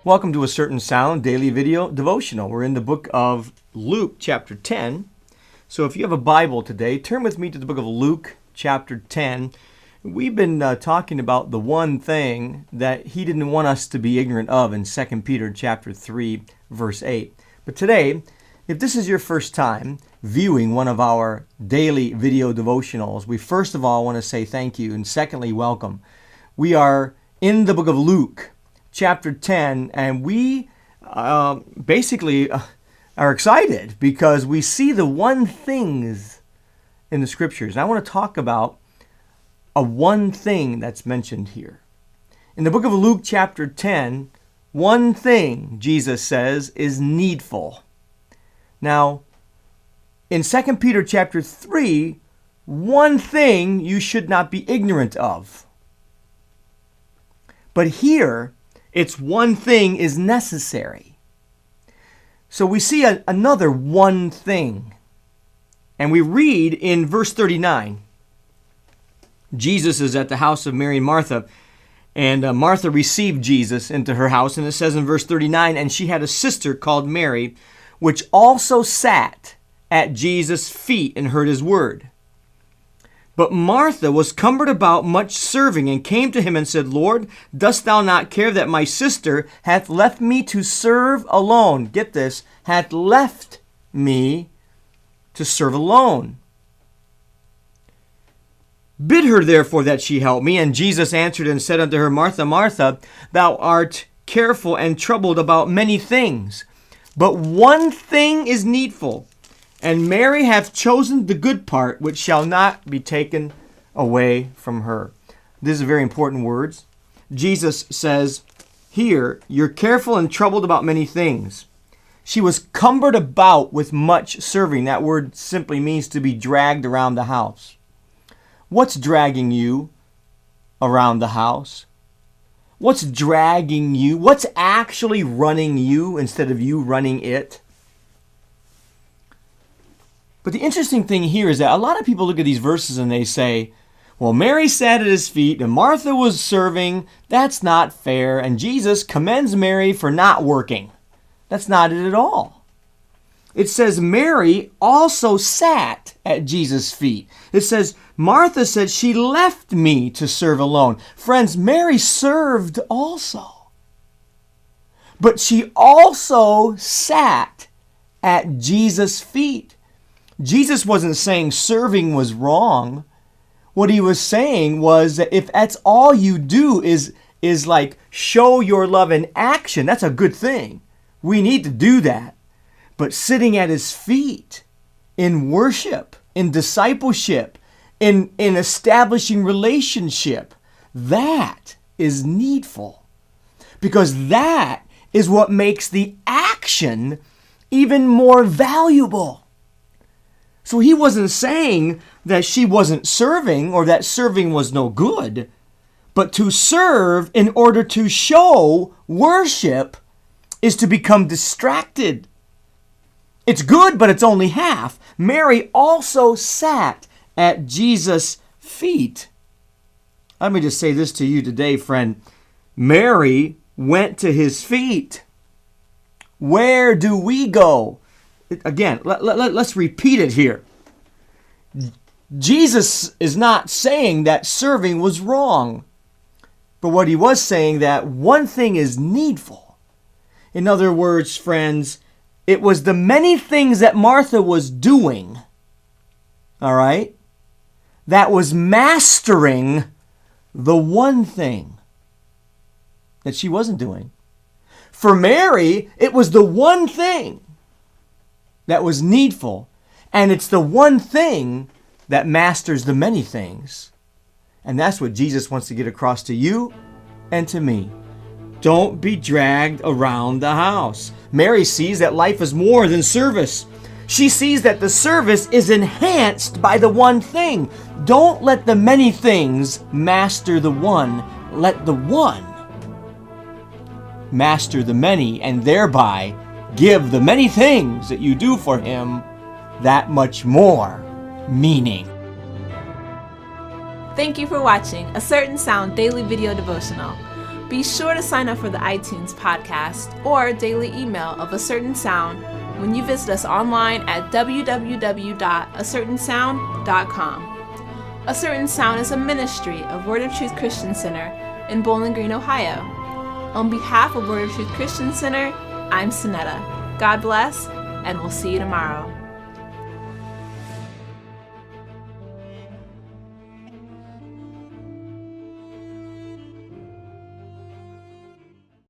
Welcome to A Certain Sound Daily Video Devotional. We're in the book of Luke, chapter 10. So if you have a Bible today, turn with me to the book of Luke, chapter 10. We've been talking about the one thing that he didn't want us to be ignorant of in 2 Peter chapter 3, verse 8. But today, if this is your first time viewing one of our daily video devotionals, we first of all want to say thank you, and secondly, welcome. We are in the book of Luke, chapter 10, and we basically are excited because we see the one things in the scriptures. And I want to talk about a one thing that's mentioned here. In the book of Luke, chapter 10, one thing, Jesus says, is needful. Now, in 2 Peter chapter 3, one thing you should not be ignorant of. But here, it's one thing is necessary. So we see another one thing. And we read in verse 39. Jesus is at the house of Mary and Martha. And Martha received Jesus into her house. And it says in verse 39, and she had a sister called Mary, which also sat at Jesus' feet and heard his word. But Martha was cumbered about much serving, and came to him and said, Lord, dost thou not care that my sister hath left me to serve alone? Get this, hath left me to serve alone. Bid her therefore that she help me. And Jesus answered and said unto her, Martha, Martha, thou art careful and troubled about many things, but one thing is needful. And Mary hath chosen the good part, which shall not be taken away from her. These are very important words. Jesus says here, you're careful and troubled about many things. She was cumbered about with much serving. That word simply means to be dragged around the house. What's dragging you around the house? What's dragging you? What's actually running you instead of you running it? But the interesting thing here is that a lot of people look at these verses and they say, well, Mary sat at his feet and Martha was serving. That's not fair. And Jesus commends Mary for not working. That's not it at all. It says Mary also sat at Jesus' feet. It says Martha said she left me to serve alone. Friends, Mary served also. But she also sat at Jesus' feet. Jesus wasn't saying serving was wrong. What he was saying was that if that's all you do is like show your love in action, that's a good thing. We need to do that. But sitting at his feet in worship, in discipleship, in establishing relationship, that is needful. Because that is what makes the action even more valuable. So he wasn't saying that she wasn't serving or that serving was no good, but to serve in order to show worship is to become distracted. It's good, but it's only half. Mary also sat at Jesus' feet. Let me just say this to you today, friend. Mary went to his feet. Where do we go? Again, let's repeat it here. Jesus is not saying that serving was wrong, but what he was saying that one thing is needful. In other words, friends, it was the many things that Martha was doing, all right, that was mastering the one thing that she wasn't doing. For Mary, it was the one thing that was needful, and it's the one thing that masters the many things. And that's what Jesus wants to get across to you and to me. Don't be dragged around the house. Mary sees that life is more than service. She sees that the service is enhanced by the one thing. Don't let the many things master the one. Let the one master the many, and thereby give the many things that you do for him that much more meaning. Thank you for watching A Certain Sound Daily Video Devotional. Be sure to sign up for the iTunes podcast or daily email of A Certain Sound when you visit us online at www.acertainsound.com. A Certain Sound is a ministry of Word of Truth Christian Center in Bowling Green, Ohio. On behalf of Word of Truth Christian Center, I'm Sonetta. God bless, and we'll see you tomorrow.